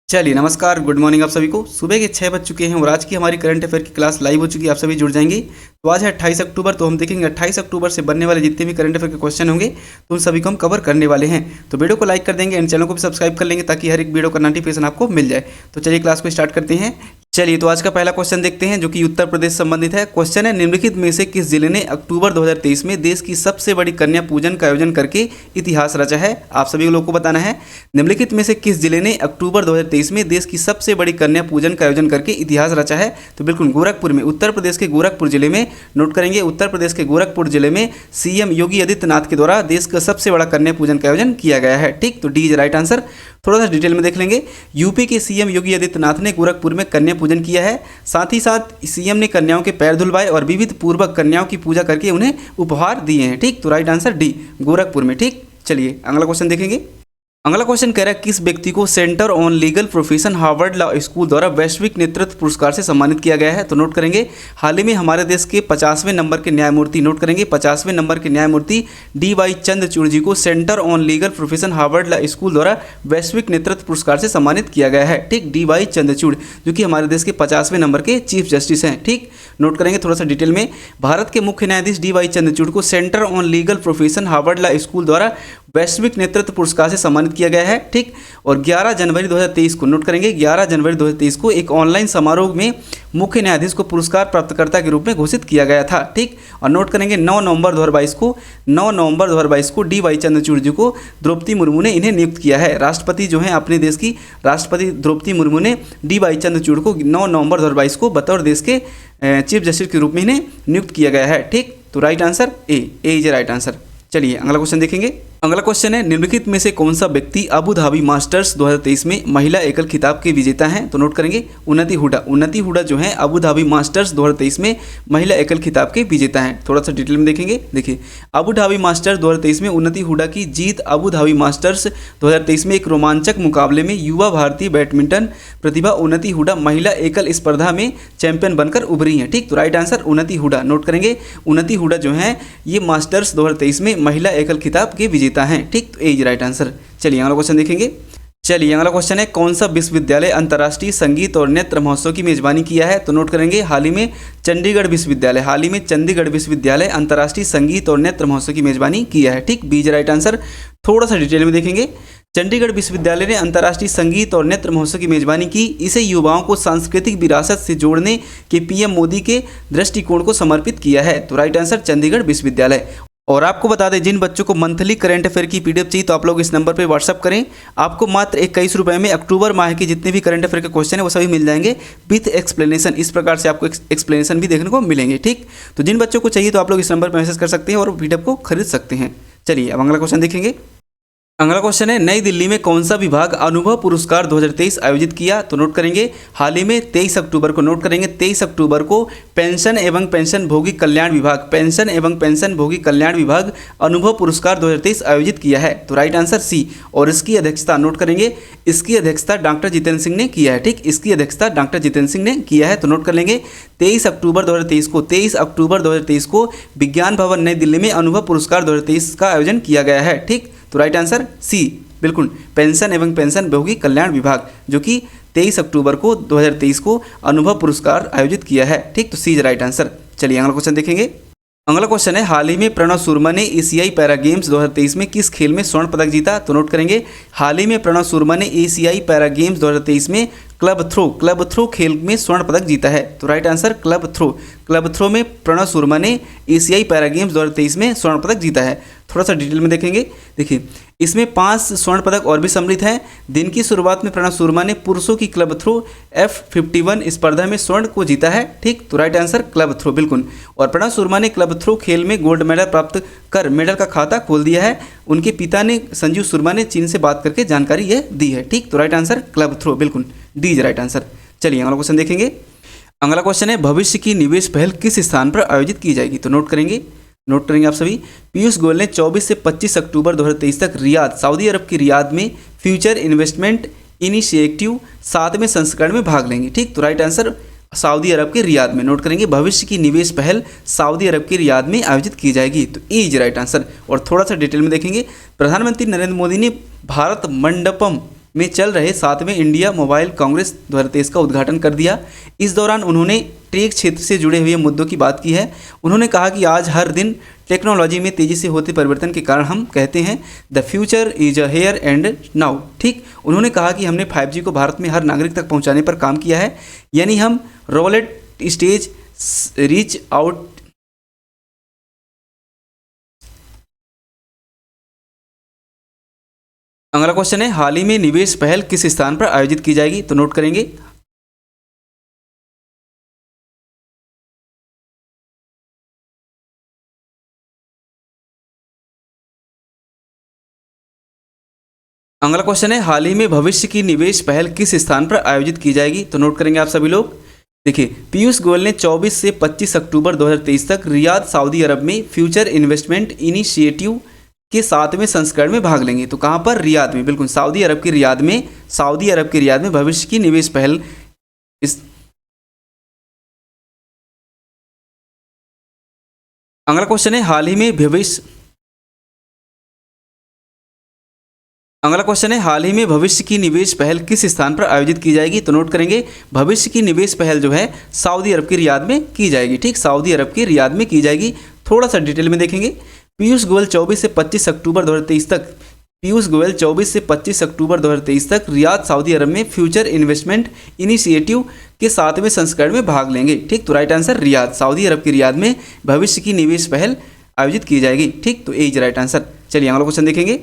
चलिए नमस्कार, good morning आप सभी को। सुबह के 6 बज चुके हैं और आज की हमारी करंट अफेयर की क्लास लाइव हो चुकी है। आप सभी जुड़ जाएंगे। तो आज है 28 अक्टूबर, तो हम देखेंगे 28 अक्टूबर से बनने वाले जितने भी करंट अफेयर के क्वेश्चन होंगे तो उन सभी को हम कवर करने वाले हैं। तो वीडियो को लाइक कर देंगे एंड चैनल को भी सब्सक्राइब कर लेंगे ताकि हर एक वीडियो का नोटिफिकेशन आपको मिल जाए। तो चलिए क्लास को स्टार्ट करते हैं। चलिए तो आज का पहला क्वेश्चन देखते हैं जो कि उत्तर प्रदेश से संबंधित है। क्वेश्चन है, निम्नलिखित में से किस जिले ने अक्टूबर 2023 में देश की सबसे बड़ी कन्या पूजन का आयोजन करके इतिहास रचा है? आप सभी लोगों को बताना है निम्नलिखित में से किस जिले ने अक्टूबर 2023 में देश की सबसे बड़ी कन्या पूजन का आयोजन करके इतिहास रचा है? तो बिल्कुल गोरखपुर में, उत्तर प्रदेश के गोरखपुर जिले में। नोट करेंगे, उत्तर प्रदेश के गोरखपुर जिले में सीएम योगी आदित्यनाथ के द्वारा देश का सबसे बड़ा कन्या पूजन का आयोजन किया गया है। ठीक, तो डी इज राइट आंसर। थोड़ा सा डिटेल में देख लेंगे। यूपी के सीएम योगी आदित्यनाथ ने गोरखपुर में कन्या पूजन किया है। साथ ही साथ सीएम ने कन्याओं के पैर धुलवाए और विविध पूर्वक कन्याओं की पूजा करके उन्हें उपहार दिए हैं। ठीक, तो राइट आंसर डी, गोरखपुर में। ठीक, चलिए अगला क्वेश्चन देखेंगे। अगला क्वेश्चन कह रहा है, किस व्यक्ति को centre on legal profession Harvard law school द्वारा वैश्विक नेतृत्व पुरस्कार से सम्मानित किया गया है? तो नोट करेंगे, हाल ही में हमारे देश के 50वें नंबर के न्यायमूर्ति, नोट करेंगे 50वें नंबर के न्यायमूर्ति डी.वाई. चंद्रचूड़ जी को centre on legal profession Harvard law school द्वारा वैश्विक नेतृत्व पुरस्कार से सम्मानित किया गया है। ठीक, डी.वाई. चंद्रचूड़ जो कि हमारे देश के 50वें नंबर के चीफ जस्टिस हैं। ठीक, नोट करेंगे थोड़ा सा डिटेल में। भारत के मुख्य न्यायाधीश डी.वाई. चंद्रचूड़ को centre on legal profession Harvard law school द्वारा वैश्विक नेतृत्व पुरस्कार से सम्मानित किया गया है। ठीक, और 11 जनवरी 2023 को, नोट करेंगे 11 जनवरी 2023 को एक ऑनलाइन समारोह में मुख्य न्यायाधीश को पुरस्कार प्राप्तकर्ता के रूप में घोषित किया गया था। ठीक, और नोट करेंगे 9 नवंबर 2022 को डी.वाई. चंद्रचूड़ जी को द्रौपदी मुर्मू ने इन्हें नियुक्त किया है। राष्ट्रपति जो हैं अपने देश की राष्ट्रपति द्रौपदी मुर्मू ने डी.वाई. चंद्रचूड़ को 9 नवंबर 2022 को बतौर देश के चीफ जस्टिस के रूप में इन्हें नियुक्त किया गया है। ठीक, तो right answer A is right answer. चलिए अगला क्वेश्चन देखेंगे। अगला क्वेश्चन है, निम्नलिखित में से कौन सा व्यक्ति अबू धाबी मास्टर्स 2023 में महिला एकल खिताब के विजेता हैं? तो नोट करेंगे उन्नति हुडा। उन्नति हुडा जो है अबू धाबी मास्टर्स 2023 में महिला एकल खिताब के विजेता हैं। थोड़ा सा डिटेल में देखेंगे। देखिए, अबू धाबी मास्टर्स 2023 में उन्नति हुडा की जीत। अबू धाबी मास्टर्स 2023 में एक रोमांचक मुकाबले में युवा भारतीय बैडमिंटन प्रतिभा उन्नति हुडा महिला एकल स्पर्धा में चैंपियन बनकर उभरी हैं। ठीक, तो राइट आंसर उन्नति हुडा। नोट करेंगे उन्नति हुडा जो है ये मास्टर्स 2023 में महिला एकल खिताब के विजेता हैं। ठीक, तो ए इज राइट आंसर। चलिए अगला क्वेश्चन देखेंगे। चलिए अगला क्वेश्चन है, कौन सा विश्वविद्यालय अंतर्राष्ट्रीय संगीत और नृत्य महोत्सव की मेजबानी किया है? तो नोट करेंगे हाल ही में चंडीगढ़ विश्वविद्यालय अंतर्राष्ट्रीय संगीत और नृत्य महोत्सव की मेजबानी किया है। ठीक, बी इज राइट आंसर। थोड़ा सा डिटेल में देखेंगे। चंडीगढ़ विश्वविद्यालय ने अंतर्राष्ट्रीय संगीत और नृत्य महोत्सव की मेजबानी की। इसे युवाओं को सांस्कृतिक विरासत से जोड़ने के पीएम मोदी के दृष्टिकोण को समर्पित किया है। तो राइट आंसर चंडीगढ़ विश्वविद्यालय। और आपको बता दें, जिन बच्चों को मंथली करंट अफेयर की पीडीएफ चाहिए तो आप लोग इस नंबर पे व्हाट्सअप करें। आपको मात्र 21 रुपये में अक्टूबर माह के जितने भी करंट अफेयर के क्वेश्चन है वो सभी मिल जाएंगे विथ एक्सप्लेनेशन। इस प्रकार से आपको एक्सप्लेनेशन भी देखने को मिलेंगे। ठीक, तो जिन बच्चों को चाहिए तो आप लोग इस नंबर पर मैसेज कर सकते हैं और पीडीएफ को खरीद सकते हैं। चलिए अब अगला क्वेश्चन देखेंगे। अगला क्वेश्चन है, नई दिल्ली में कौन सा विभाग अनुभव पुरस्कार 2023 आयोजित किया? तो नोट करेंगे हाल ही में 23 अक्टूबर को, नोट करेंगे 23 अक्टूबर को पेंशन एवं पेंशनभोगी कल्याण विभाग अनुभव पुरस्कार 2023 आयोजित किया है। तो राइट आंसर सी। और इसकी अध्यक्षता, नोट करेंगे इसकी अध्यक्षता डॉक्टर जितेंद्र सिंह ने किया है। ठीक, इसकी अध्यक्षता डॉक्टर जितेंद्र सिंह ने किया है। तो नोट कर लेंगे 23 अक्टूबर 2023 को विज्ञान भवन नई दिल्ली में अनुभव पुरस्कार 2023 का आयोजन किया गया है। ठीक, तो राइट आंसर सी, बिल्कुल पेंशन एवं पेंशनभोगी कल्याण विभाग जो कि 23 अक्टूबर को 2023 को अनुभव पुरस्कार आयोजित किया है। ठीक, तो सी इज राइट आंसर। चलिए अगला क्वेश्चन देखेंगे। अगला क्वेश्चन है, हाल ही में प्रणव शर्मा ने एशियाई पैरा गेम्स 2023 में किस खेल में स्वर्ण पदक जीता? तो नोट करेंगे हाल ही में प्रणव शर्मा ने एशियाई पैरा गेम्स 2023 में क्लब थ्रो खेल में स्वर्ण पदक जीता है। तो राइट आंसर क्लब थ्रो में प्रणव शर्मा ने एशियाई पैरा गेम्स 2023 में स्वर्ण पदक जीता है। थोड़ा सा डिटेल में देखेंगे। देखिए, इसमें 5 स्वर्ण पदक और भी सम्मिलित हैं। दिन की शुरुआत में प्रणव शर्मा ने पुरुषों की क्लब थ्रो F51 स्पर्धा में स्वर्ण को जीता है। ठीक, तो राइट आंसर क्लब थ्रो, बिल्कुल। और प्रणव शर्मा ने क्लब थ्रो खेल में गोल्ड मेडल प्राप्त कर मेडल का खाता खोल दिया है। उनके पिता ने संजीव शर्मा ने चीन से बात करके जानकारी यह दी है। ठीक, तो राइट आंसर क्लब थ्रो, बिल्कुल डी इज राइट आंसर। चलिए अगला क्वेश्चन देखेंगे। अगला क्वेश्चन है, भविष्य की निवेश पहल किस स्थान पर आयोजित की जाएगी? तो नोट करेंगे आप सभी। पीयूष गोयल ने 24 से 25 अक्टूबर 2023 तक सऊदी अरब की रियाद में फ्यूचर इन्वेस्टमेंट इनिशिएटिव 7वें संस्करण में भाग लेंगे। ठीक, तो राइट आंसर सऊदी अरब के रियाद में। नोट करेंगे भविष्य की निवेश पहल सऊदी अरब के रियाद में आयोजित की जाएगी। तो ए इज राइट आंसर। और थोड़ा सा डिटेल में देखेंगे, प्रधानमंत्री नरेंद्र मोदी ने भारत मंडपम में चल रहे 7वें इंडिया मोबाइल कांग्रेस 2023 का उद्घाटन कर दिया। इस दौरान उन्होंने टेक क्षेत्र से जुड़े हुए मुद्दों की बात की है। उन्होंने कहा कि आज हर दिन टेक्नोलॉजी में तेज़ी से होते परिवर्तन के कारण हम कहते हैं the future is a here and now. ठीक, उन्होंने कहा कि हमने 5G को भारत में हर नागरिक तक पहुंचाने पर काम किया है, यानी हम रोलेट स्टेज रीच आउट। अगला क्वेश्चन है, हाल ही में निवेश पहल किस स्थान पर आयोजित की जाएगी? तो नोट करेंगे। अगला क्वेश्चन है, हाल ही में भविष्य की निवेश पहल किस स्थान पर आयोजित की जाएगी? तो नोट करेंगे आप सभी लोग। देखिए, पीयूष गोयल ने 24 से 25 अक्टूबर 2023 तक रियाद सऊदी अरब में फ्यूचर इन्वेस्टमेंट इनिशिएटिव के 7वें संस्करण में भाग लेंगे। तो कहाँ पर? रियाद में, बिल्कुल सऊदी अरब के रियाद में, सऊदी अरब के रियाद में भविष्य की निवेश पहल इस। अगला क्वेश्चन है, हाल ही में भविष्य अगला क्वेश्चन है, हाल ही में भविष्य की निवेश पहल किस स्थान पर आयोजित की जाएगी? तो नोट करेंगे, भविष्य की निवेश पहल जो है सऊदी अरब के रियाद में की जाएगी। ठीक, सऊदी अरब के रियाद में की जाएगी। थोड़ा सा डिटेल में देखेंगे। पीयूष गोयल 24 से 25 अक्टूबर 2023 तक पीयूष गोयल 24 से 25 अक्टूबर 2023 तक रियाद सऊदी अरब में फ्यूचर इन्वेस्टमेंट इनिशिएटिव के 7वें संस्करण में भाग लेंगे। ठीक, तो राइट आंसर रियाद, सऊदी अरब के रियाद में भविष्य की निवेश पहल आयोजित की जाएगी। ठीक, तो ए इज राइट आंसर। चलिए अगला क्वेश्चन देखेंगे।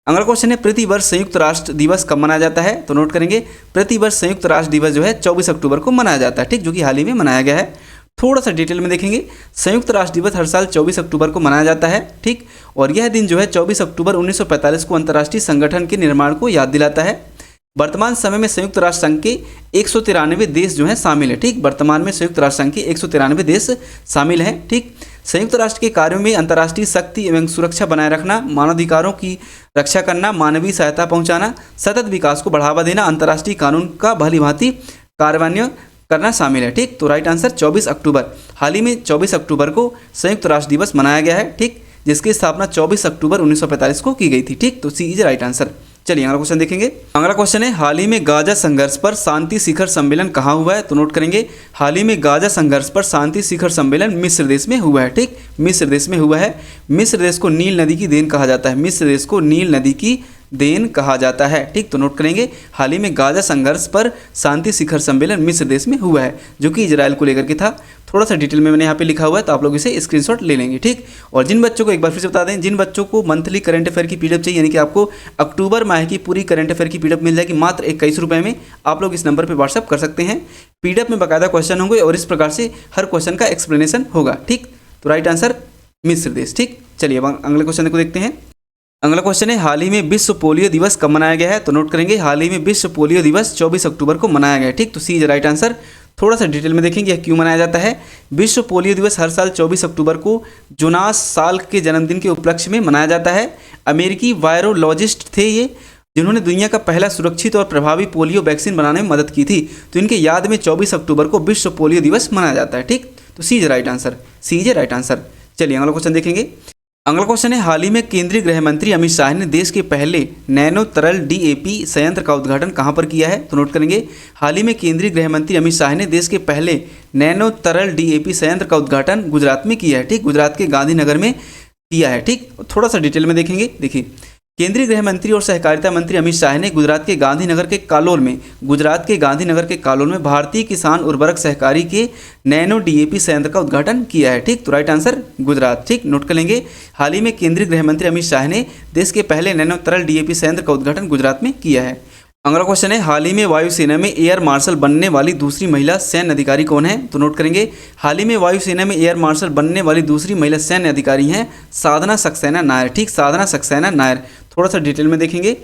अगला क्वेश्चन है, प्रति वर्ष संयुक्त राष्ट्र दिवस कब मनाया जाता है? तो नोट करेंगे, प्रति वर्ष संयुक्त राष्ट्र दिवस जो है 24 अक्टूबर को मनाया जाता है। ठीक, जो कि हाल ही में मनाया गया है। थोड़ा सा डिटेल में देखेंगे। संयुक्त राष्ट्र दिवस हर साल 24 अक्टूबर को मनाया जाता है। ठीक, और यह दिन जो है 24 अक्टूबर 1945 को अंतर्राष्ट्रीय संगठन के निर्माण को याद दिलाता है। वर्तमान समय में संयुक्त राष्ट्र संघ के 193 देश जो हैं शामिल है। ठीक, वर्तमान में संयुक्त राष्ट्र संघ के 193 देश शामिल हैं। ठीक, संयुक्त राष्ट्र के कार्यों में अंतर्राष्ट्रीय शक्ति एवं सुरक्षा बनाए रखना, मानवाधिकारों की रक्षा करना, मानवीय सहायता पहुंचाना, सतत विकास को बढ़ावा देना, अंतर्राष्ट्रीय कानून का भलीभांति कार्यान्वयन करना शामिल है। ठीक, तो राइट आंसर 24 अक्टूबर। हाल ही में 24 अक्टूबर को संयुक्त राष्ट्र दिवस मनाया गया है। ठीक, जिसकी स्थापना 24 अक्टूबर 1945 को की गई थी। ठीक, तो सी इज राइट आंसर। चलिए अगला क्वेश्चन देखेंगे। अगला क्वेश्चन है, हाल ही में गाजा संघर्ष पर शांति शिखर सम्मेलन कहाँ हुआ है? तो नोट करेंगे, हाल ही में गाजा संघर्ष पर शांति शिखर सम्मेलन मिस्र देश में हुआ है। ठीक, मिस्र देश में हुआ है। मिस्र देश को नील नदी की देन कहा जाता है। मिस्र देश को नील नदी की देन कहा जाता है। ठीक, तो नोट करेंगे, हाल ही में गाजा संघर्ष पर शांति शिखर सम्मेलन मिस्र देश में हुआ है, जो कि इजराइल को लेकर के था। थोड़ा सा डिटेल में मैंने यहाँ पे लिखा हुआ है, तो आप लोग इसे स्क्रीनशॉट ले लेंगे। ठीक, और जिन बच्चों को एक बार फिर से बता दें, जिन बच्चों को मंथली करंट अफेयर की पीडीएफ चाहिए, यानी कि आपको अक्टूबर माह की पूरी करंट अफेयर की पीडीएफ मिल जाएगी मात्र 21 रुपये में, आप लोग इस नंबर पर व्हाट्सअप कर सकते हैं। पीडीएफ में बाकायदा क्वेश्चन होंगे और इस प्रकार से हर क्वेश्चन का एक्सप्लेनेशन होगा। ठीक, तो राइट आंसर मिस्र देश। ठीक, चलिए अब अगले क्वेश्चन को देखते हैं। अगला क्वेश्चन है, हाल ही में विश्व पोलियो दिवस कब मनाया गया है? तो नोट करेंगे, हाल ही में विश्व पोलियो दिवस 24 अक्टूबर को मनाया गया है। ठीक, तो सी इज राइट आंसर। थोड़ा सा डिटेल में देखेंगे यह क्यों मनाया जाता है। विश्व पोलियो दिवस हर साल 24 अक्टूबर को जोनास साल के जन्मदिन के उपलक्ष्य में मनाया जाता है। अमेरिकी वायरोलॉजिस्ट थे ये, जिन्होंने दुनिया का पहला सुरक्षित और प्रभावी पोलियो वैक्सीन बनाने में मदद की थी। तो इनके याद में 24 अक्टूबर को विश्व पोलियो दिवस मनाया जाता है। ठीक, तो C is right answer. C is right answer. चलिए अगला क्वेश्चन देखेंगे। अगला क्वेश्चन है, हाल ही में केंद्रीय गृह मंत्री अमित शाह ने देश के पहले नैनो तरल डीएपी संयंत्र का उद्घाटन कहां पर किया है? तो नोट करेंगे, हाल ही में केंद्रीय गृह मंत्री अमित शाह ने देश के पहले नैनो तरल डीएपी संयंत्र का उद्घाटन गुजरात में किया है। ठीक, गुजरात के गांधीनगर में किया है। ठीक, थोड़ा सा डिटेल में देखेंगे। देखिए, केंद्रीय गृह मंत्री और सहकारिता मंत्री अमित शाह ने गुजरात के गांधीनगर के कालोल में भारतीय किसान उर्वरक सहकारी के नैनो डीएपी संयंत्र का उद्घाटन किया है। ठीक, तो राइट आंसर गुजरात। ठीक, नोट कर लेंगे, हाल ही में केंद्रीय गृह मंत्री अमित शाह ने देश के पहले नैनो तरल डीएपी संयंत्र का उद्घाटन गुजरात में किया है। अगला क्वेश्चन है, हाल ही में वायुसेना में एयर मार्शल बनने वाली दूसरी महिला सैन्य अधिकारी कौन है? तो नोट करेंगे, हाल ही में वायुसेना में एयर मार्शल बनने वाली दूसरी महिला सैन्य अधिकारी हैं साधना सक्सेना नायर। ठीक, साधना सक्सेना नायर। थोड़ा सा डिटेल में देखेंगे।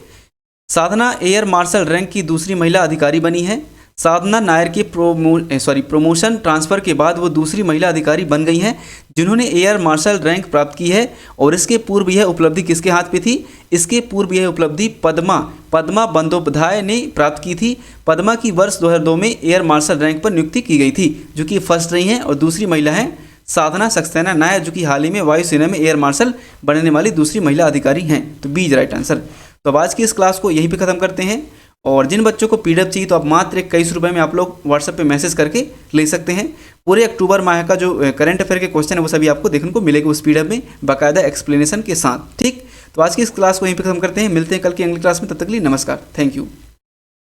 साधना एयर मार्शल रैंक की दूसरी महिला अधिकारी बनी है। साधना नायर के प्रमोशन ट्रांसफ़र के बाद वो दूसरी महिला अधिकारी बन गई हैं जिन्होंने एयर मार्शल रैंक प्राप्त की है। और इसके पूर्व यह उपलब्धि किसके हाथ पे थी? इसके पूर्व यह उपलब्धि पद्मा बंदोपाध्याय ने प्राप्त की थी। पद्मा की वर्ष 2002 में एयर मार्शल रैंक पर नियुक्ति की गई थी, जो कि फर्स्ट रही हैं। और दूसरी महिला हैं साधना सक्सेना नायर, जो कि हाल ही में वायुसेना में एयर मार्शल बनने वाली दूसरी महिला अधिकारी हैं। तो बी इज राइट आंसर। तो अब आज की इस क्लास को यहीं पे ख़त्म करते हैं। और जिन बच्चों को पीडीएफ चाहिए तो आप मात्र 21 रुपये में आप लोग व्हाट्सएप पे मैसेज करके ले सकते हैं। पूरे अक्टूबर माह का जो करंट अफेयर के क्वेश्चन है वो सभी आपको देखने को मिलेगा उस पीडीएफ में बाकायदा एक्सप्लेनेशन के साथ। ठीक, तो आज की इस क्लास को यहीं पर खत्म करते हैं, मिलते हैं कल की अगली क्लास में, तब तक के लिए नमस्कार, थैंक यू।